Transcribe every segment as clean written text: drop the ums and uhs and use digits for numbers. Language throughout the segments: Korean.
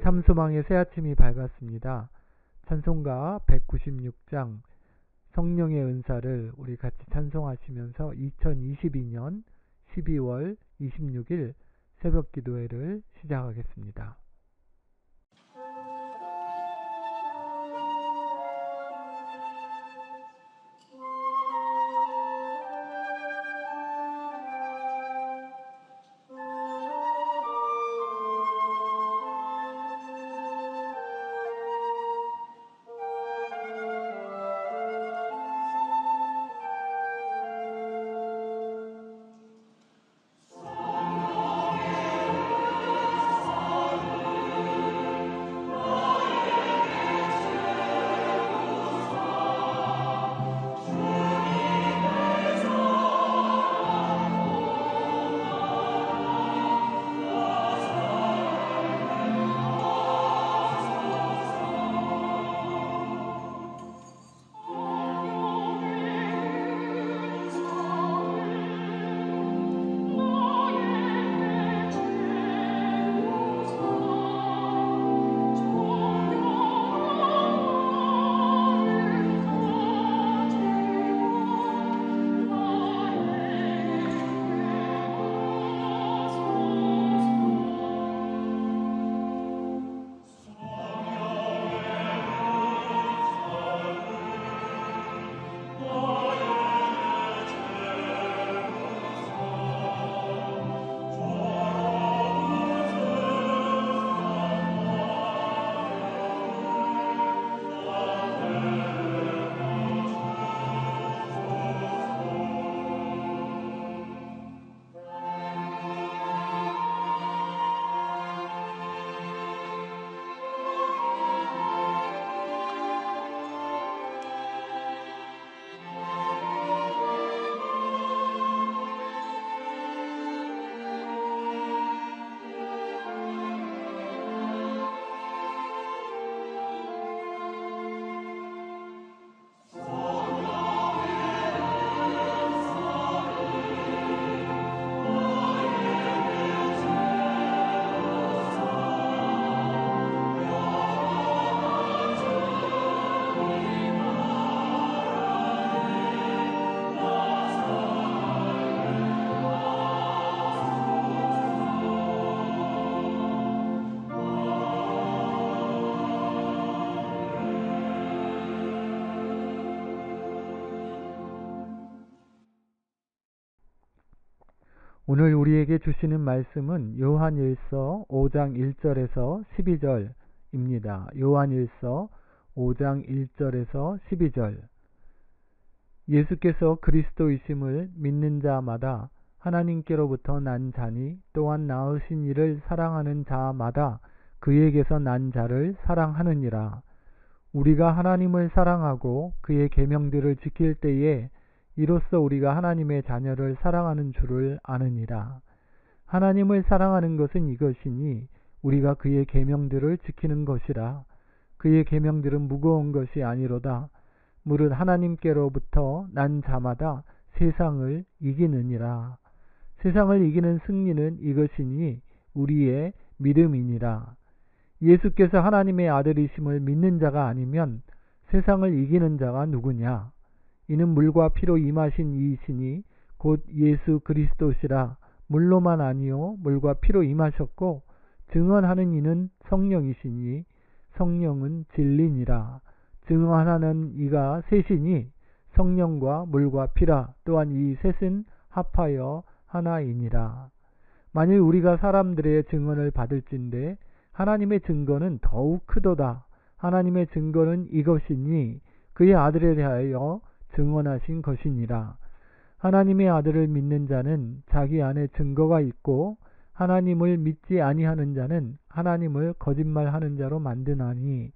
참소망의 새아침이 밝았습니다. 찬송가 196장 성령의 은사를 우리 같이 찬송하시면서 2022년 12월 26일 새벽 기도회를 시작하겠습니다. 오늘 우리에게 주시는 말씀은 요한일서 5장 1절에서 12절입니다. 요한일서 5장 1절에서 12절. 예수께서 그리스도이심을 믿는 자마다 하나님께로부터 난 자니 또한 낳으신 이를 사랑하는 자마다 그에게서 난 자를 사랑하느니라. 우리가 하나님을 사랑하고 그의 계명들을 지킬 때에 이로써 우리가 하나님의 자녀를 사랑하는 줄을 아느니라. 하나님을 사랑하는 것은 이것이니 우리가 그의 계명들을 지키는 것이라. 그의 계명들은 무거운 것이 아니로다. 무릇 하나님께로부터 난 자마다 세상을 이기느니라. 세상을 이기는 승리는 이것이니 우리의 믿음이니라. 예수께서 하나님의 아들이심을 믿는 자가 아니면 세상을 이기는 자가 누구냐? 이는 물과 피로 임하신 이이시니 곧 예수 그리스도시라. 물로만 아니요 물과 피로 임하셨고 증언하는 이는 성령이시니 성령은 진리니라. 증언하는 이가 셋이니 성령과 물과 피라. 또한 이 셋은 합하여 하나이니라. 만일 우리가 사람들의 증언을 받을진대 하나님의 증거는 더욱 크도다. 하나님의 증거는 이것이니 그의 아들에 대하여 증언하신 것이니라. 하나님의 아들을 믿는 자는 자기 안에 증거가 있고 하나님을 믿지 아니하는 자는 하나님을 거짓말하는 자로 만드나니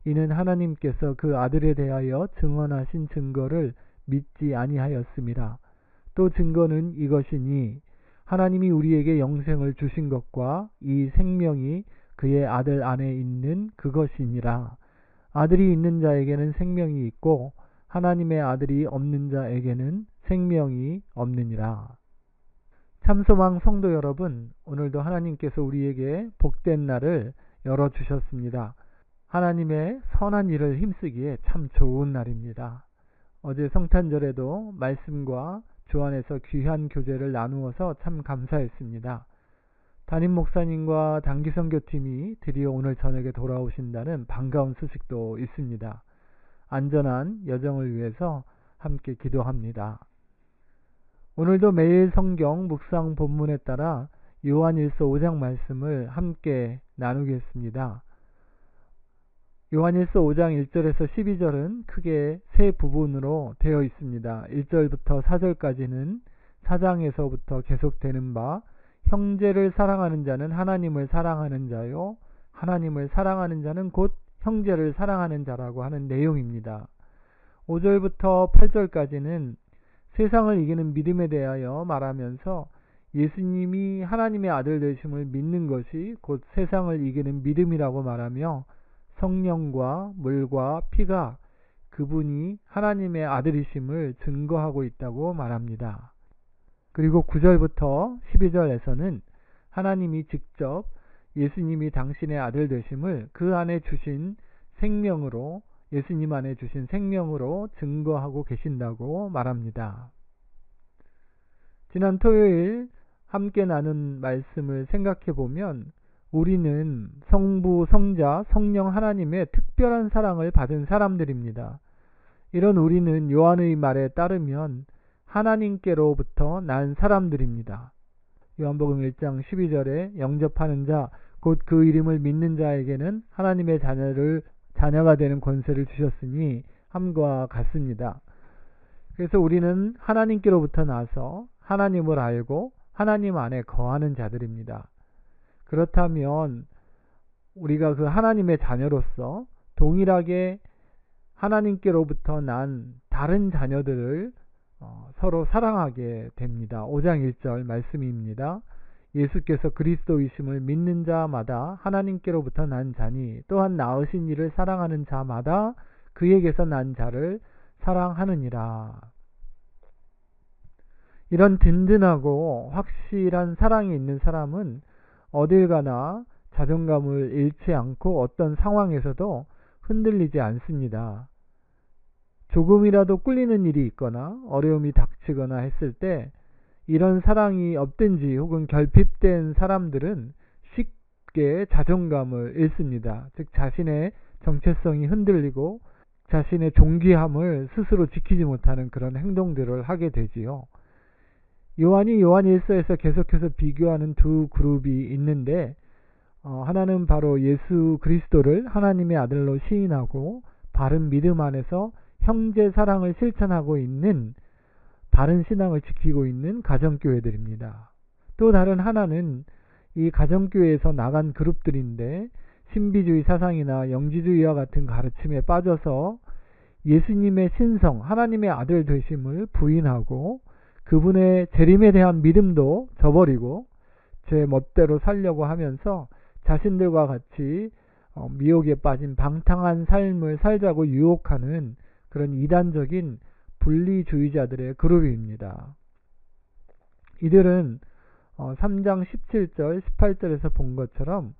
이는 하나님께서 그 아들에 대하여 증언하신 증거를 믿지 아니하였음이라. 또 증거는 이것이니 하나님이 우리에게 영생을 주신 것과 이 생명이 그의 아들 안에 있는 그것이니라. 아들이 있는 자에게는 생명이 있고 하나님의 아들이 없는 자에게는 생명이 없느니라. 참소망 성도 여러분, 오늘도 하나님께서 우리에게 복된 날을 열어주셨습니다. 하나님의 선한 일을 힘쓰기에 참 좋은 날입니다. 어제 성탄절에도 말씀과 주 안에서 귀한 교제를 나누어서 참 감사했습니다. 담임 목사님과 단기 선교팀이 드디어 오늘 저녁에 돌아오신다는 반가운 소식도 있습니다. 안전한 여정을 위해서 함께 기도합니다. 오늘도 매일 성경 묵상 본문에 따라 요한일서 5장 말씀을 함께 나누겠습니다. 요한일서 5장 1절에서 12절은 크게 세 부분으로 되어 있습니다. 1절부터 4절까지는 4장에서부터 계속되는 바 형제를 사랑하는 자는 하나님을 사랑하는 자요 하나님을 사랑하는 자는 곧 형제를 사랑하는 자라고 하는 내용입니다. 5절부터 8절까지는 세상을 이기는 믿음에 대하여 말하면서 예수님이 하나님의 아들 되심을 믿는 것이 곧 세상을 이기는 믿음이라고 말하며 성령과 물과 피가 그분이 하나님의 아들이심을 증거하고 있다고 말합니다. 그리고 9절부터 12절에서는 하나님이 직접 예수님이 당신의 아들 되심을 그 안에 주신 생명으로 예수님 안에 주신 생명으로 증거하고 계신다고 말합니다. 지난 토요일 함께 나눈 말씀을 생각해 보면 우리는 성부, 성자, 성령 하나님의 특별한 사랑을 받은 사람들입니다. 이런 우리는 요한의 말에 따르면 하나님께로부터 난 사람들입니다. 요한복음 1장 12절에 영접하는 자, 곧 그 이름을 믿는 자에게는 하나님의 자녀가 되는 권세를 주셨으니 함과 같습니다. 그래서 우리는 하나님께로부터 나서 하나님을 알고 하나님 안에 거하는 자들입니다. 그렇다면 우리가 그 하나님의 자녀로서 동일하게 하나님께로부터 난 다른 자녀들을 서로 사랑하게 됩니다. 5장 1절 말씀입니다. 예수께서 그리스도이심을 믿는 자마다 하나님께로부터 난 자니 또한 낳으신 이를 사랑하는 자마다 그에게서 난 자를 사랑하느니라. 이런 든든하고 확실한 사랑이 있는 사람은 어딜 가나 자존감을 잃지 않고 어떤 상황에서도 흔들리지 않습니다. 조금이라도 꿀리는 일이 있거나 어려움이 닥치거나 했을 때 이런 사랑이 없든지 혹은 결핍된 사람들은 쉽게 자존감을 잃습니다. 즉 자신의 정체성이 흔들리고 자신의 존귀함을 스스로 지키지 못하는 그런 행동들을 하게 되지요. 요한이 요한일서에서 계속해서 비교하는 두 그룹이 있는데 하나는 바로 예수 그리스도를 하나님의 아들로 시인하고 바른 믿음 안에서 형제 사랑을 실천하고 있는 바른 신앙을 지키고 있는 가정교회들입니다. 또 다른 하나는 이 가정교회에서 나간 그룹들인데 신비주의 사상이나 영지주의와 같은 가르침에 빠져서 예수님의 신성, 하나님의 아들 되심을 부인하고 그분의 재림에 대한 믿음도 저버리고 제 멋대로 살려고 하면서 자신들과 같이 미혹에 빠진 방탕한 삶을 살자고 유혹하는 그런 이단적인 분리주의자들의 그룹입니다. 이들은 3장 17절, 18절에서 본 것처럼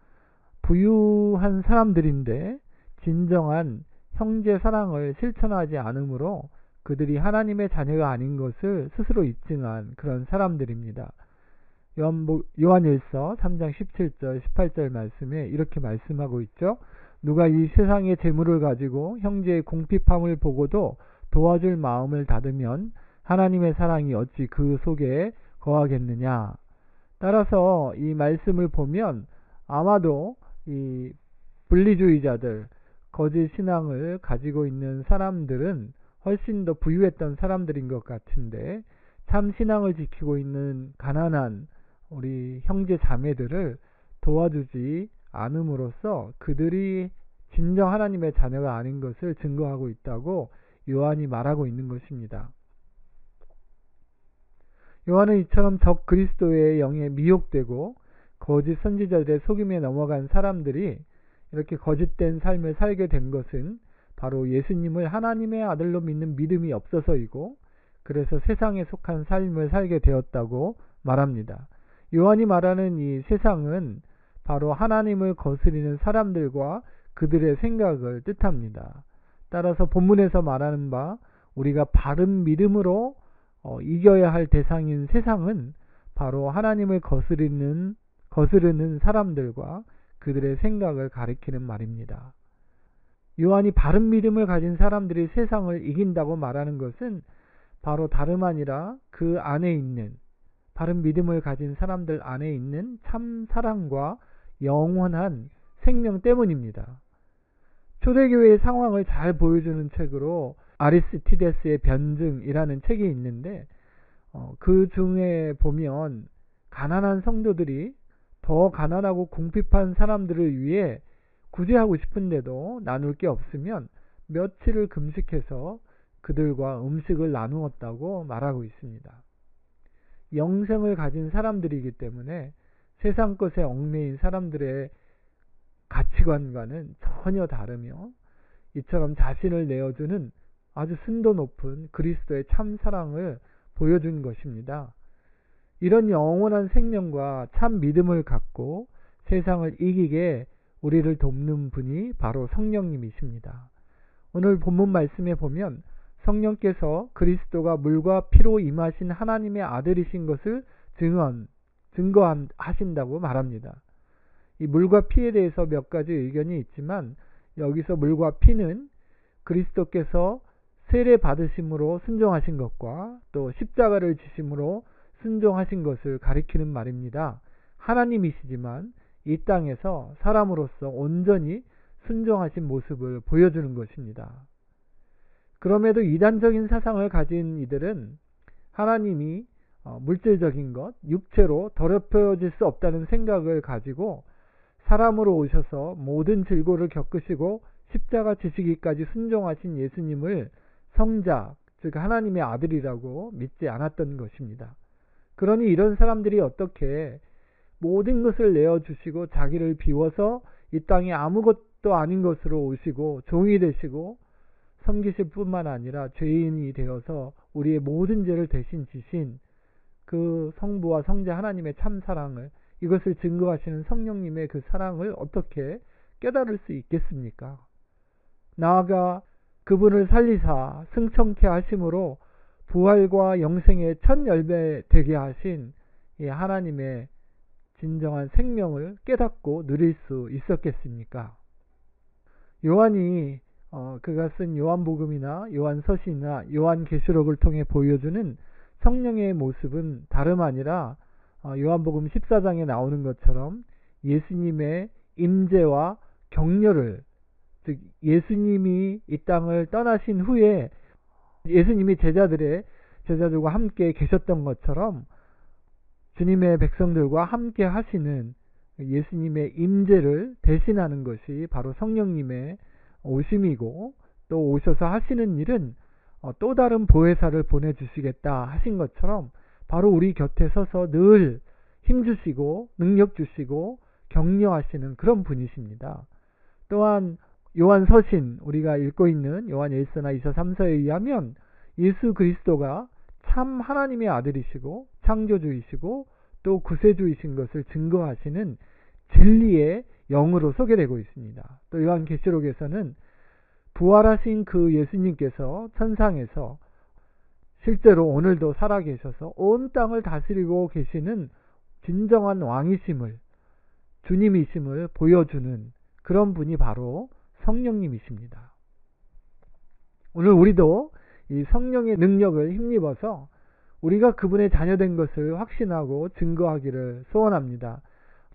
부유한 사람들인데 진정한 형제 사랑을 실천하지 않으므로 그들이 하나님의 자녀가 아닌 것을 스스로 입증한 그런 사람들입니다. 요한일서 3장 17절, 18절 말씀에 이렇게 말씀하고 있죠. 누가 이 세상의 재물을 가지고 형제의 궁핍함을 보고도 도와줄 마음을 닫으면 하나님의 사랑이 어찌 그 속에 거하겠느냐. 따라서 이 말씀을 보면 아마도 이 분리주의자들, 거짓 신앙을 가지고 있는 사람들은 훨씬 더 부유했던 사람들인 것 같은데 참 신앙을 지키고 있는 가난한 우리 형제 자매들을 도와주지 않음으로써 그들이 진정 하나님의 자녀가 아닌 것을 증거하고 있다고 요한이 말하고 있는 것입니다. 요한은 이처럼 적 그리스도의 영에 미혹되고 거짓 선지자들의 속임에 넘어간 사람들이 이렇게 거짓된 삶을 살게 된 것은 바로 예수님을 하나님의 아들로 믿는 믿음이 없어서이고 그래서 세상에 속한 삶을 살게 되었다고 말합니다. 요한이 말하는 이 세상은 바로 하나님을 거스리는 사람들과 그들의 생각을 뜻합니다. 따라서 본문에서 말하는 바 우리가 바른 믿음으로 이겨야 할 대상인 세상은 바로 하나님을 거스르는 사람들과 그들의 생각을 가리키는 말입니다. 요한이 바른 믿음을 가진 사람들이 세상을 이긴다고 말하는 것은 바로 다름 아니라 그 안에 있는, 바른 믿음을 가진 사람들 안에 있는 참 사랑과 영원한 생명 때문입니다. 초대교회의 상황을 잘 보여주는 책으로 아리스티데스의 변증이라는 책이 있는데 그 중에 보면 가난한 성도들이 더 가난하고 궁핍한 사람들을 위해 구제하고 싶은데도 나눌 게 없으면 며칠을 금식해서 그들과 음식을 나누었다고 말하고 있습니다. 영생을 가진 사람들이기 때문에 세상 것에 얽매인 사람들의 가치관과는 전혀 다르며 이처럼 자신을 내어주는 아주 순도 높은 그리스도의 참 사랑을 보여준 것입니다. 이런 영원한 생명과 참 믿음을 갖고 세상을 이기게 우리를 돕는 분이 바로 성령님이십니다. 오늘 본문 말씀에 보면 성령께서 그리스도가 물과 피로 임하신 하나님의 아들이신 것을 증거하신다고 말합니다. 이 물과 피에 대해서 몇 가지 의견이 있지만 여기서 물과 피는 그리스도께서 세례 받으심으로 순종하신 것과 또 십자가를 지심으로 순종하신 것을 가리키는 말입니다. 하나님이시지만 이 땅에서 사람으로서 온전히 순종하신 모습을 보여주는 것입니다. 그럼에도 이단적인 사상을 가진 이들은 하나님이 물질적인 것, 육체로 더럽혀질 수 없다는 생각을 가지고 사람으로 오셔서 모든 질고를 겪으시고 십자가 지시기까지 순종하신 예수님을 성자, 즉 하나님의 아들이라고 믿지 않았던 것입니다. 그러니 이런 사람들이 어떻게 모든 것을 내어주시고 자기를 비워서 이 땅에 아무것도 아닌 것으로 오시고 종이 되시고 섬기실 뿐만 아니라 죄인이 되어서 우리의 모든 죄를 대신 지신 그 성부와 성자 하나님의 참 사랑을, 이것을 증거하시는 성령님의 그 사랑을 어떻게 깨달을 수 있겠습니까? 나아가 그분을 살리사 승천케 하심으로 부활과 영생의 첫 열매 되게 하신 이 하나님의 진정한 생명을 깨닫고 누릴 수 있었겠습니까? 요한이 그가 쓴 요한복음이나 요한서신이나 요한계시록을 통해 보여주는 성령의 모습은 다름 아니라 요한복음 14장에 나오는 것처럼 예수님의 임재와 격려를, 즉 예수님이 이 땅을 떠나신 후에 예수님이 제자들과 함께 계셨던 것처럼 주님의 백성들과 함께 하시는 예수님의 임재를 대신하는 것이 바로 성령님의 오심이고, 또 오셔서 하시는 일은 또 다른 보혜사를 보내주시겠다 하신 것처럼 바로 우리 곁에 서서 늘 힘주시고 능력 주시고 격려하시는 그런 분이십니다. 또한 요한서신, 우리가 읽고 있는 요한 1서나 2서 3서에 의하면 예수 그리스도가 참 하나님의 아들이시고 창조주이시고 또 구세주이신 것을 증거하시는 진리의 영으로 소개되고 있습니다. 또 요한계시록에서는 부활하신 그 예수님께서 천상에서 실제로 오늘도 살아계셔서 온 땅을 다스리고 계시는 진정한 왕이심을, 주님이심을 보여주는 그런 분이 바로 성령님이십니다. 오늘 우리도 이 성령의 능력을 힘입어서 우리가 그분의 자녀된 것을 확신하고 증거하기를 소원합니다.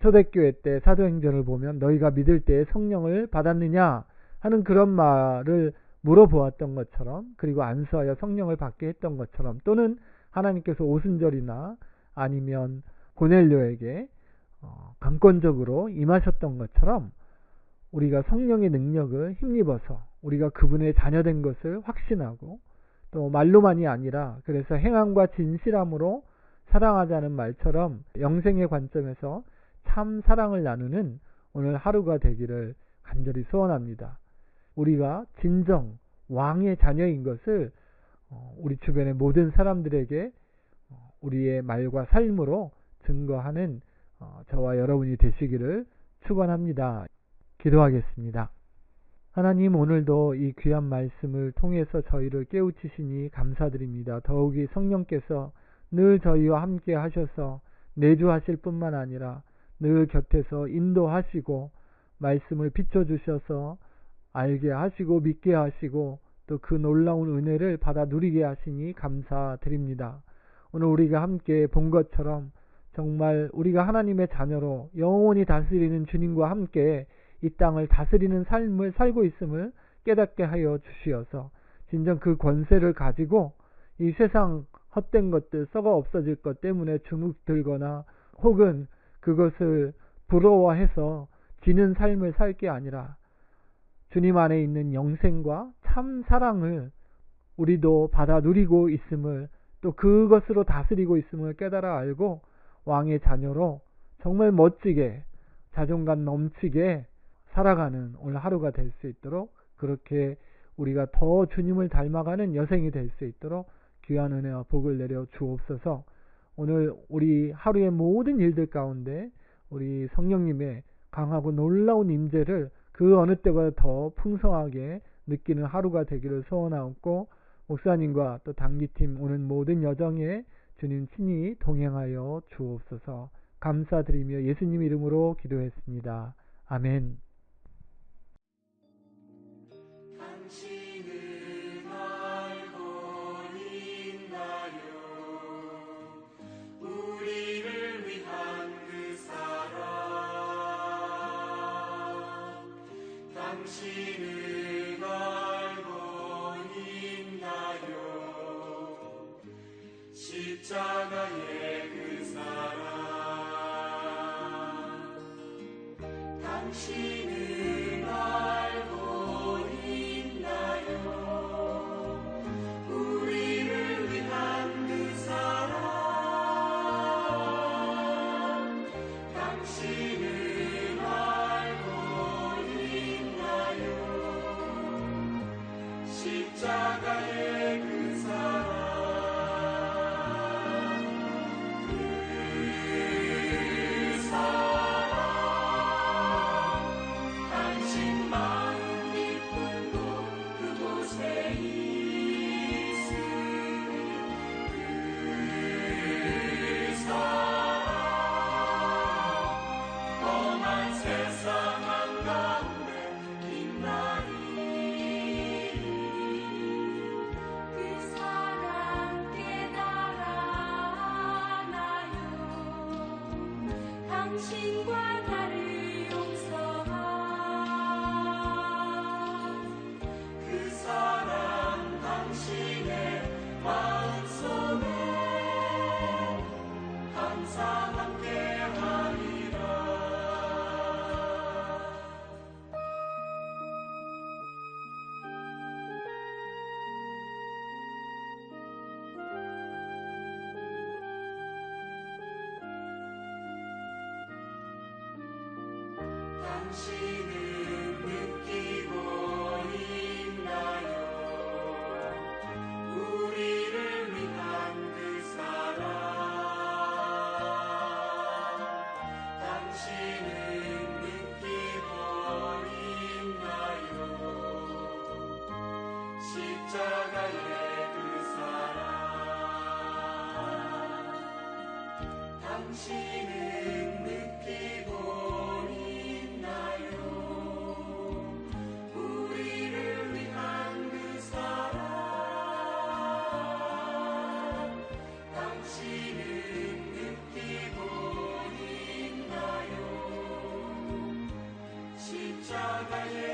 초대교회 때 사도행전을 보면 너희가 믿을 때에 성령을 받았느냐 하는 그런 말을 물어보았던 것처럼, 그리고 안수하여 성령을 받게 했던 것처럼, 또는 하나님께서 오순절이나 아니면 고넬료에게 강권적으로 임하셨던 것처럼 우리가 성령의 능력을 힘입어서 우리가 그분의 자녀된 것을 확신하고, 또 말로만이 아니라 그래서 행함과 진실함으로 사랑하자는 말처럼 영생의 관점에서 참 사랑을 나누는 오늘 하루가 되기를 간절히 소원합니다. 우리가 진정 왕의 자녀인 것을 우리 주변의 모든 사람들에게 우리의 말과 삶으로 증거하는 저와 여러분이 되시기를 축원합니다. 기도하겠습니다. 하나님, 오늘도 이 귀한 말씀을 통해서 저희를 깨우치시니 감사드립니다. 더욱이 성령께서 늘 저희와 함께 하셔서 내주하실 뿐만 아니라 늘 곁에서 인도하시고 말씀을 비춰주셔서 알게 하시고 믿게 하시고 또 그 놀라운 은혜를 받아 누리게 하시니 감사드립니다. 오늘 우리가 함께 본 것처럼 정말 우리가 하나님의 자녀로 영원히 다스리는 주님과 함께 이 땅을 다스리는 삶을 살고 있음을 깨닫게 하여 주시어서 진정 그 권세를 가지고 이 세상 헛된 것들, 썩어 없어질 것 때문에 주눅들거나 혹은 그것을 부러워해서 지는 삶을 살 게 아니라 주님 안에 있는 영생과 참 사랑을 우리도 받아 누리고 있음을, 또 그것으로 다스리고 있음을 깨달아 알고 왕의 자녀로 정말 멋지게 자존감 넘치게 살아가는 오늘 하루가 될 수 있도록, 그렇게 우리가 더 주님을 닮아가는 여생이 될 수 있도록 귀한 은혜와 복을 내려 주옵소서. 오늘 우리 하루의 모든 일들 가운데 우리 성령님의 강하고 놀라운 임재를 그 어느 때보다 더 풍성하게 느끼는 하루가 되기를 소원하옵고, 목사님과 또 단기팀 오는 모든 여정에 주님 친히 동행하여 주옵소서. 감사드리며 예수님 이름으로 기도했습니다. 아멘. 당신은 알고 있나요? 우리를 위한 그 사랑. 당신은 알고 있나요? 십자가의 그 사랑. 당신은 알고 있나요? 우리를 위한 그 사랑. 당신은 알고 있나요? 십자가의 그 사랑. 당신과 나를 용서한 그 사랑. 당신의 마음속에 항상 함께하리라. 당신은 느끼고 있나요? 우리를 위한 그 사랑. 당신은 느끼고 있나요? 십자가의 그 사랑. 당신은 느끼고 우리를 위한 그 사랑. 당신은 느끼고 있나요? 십자가의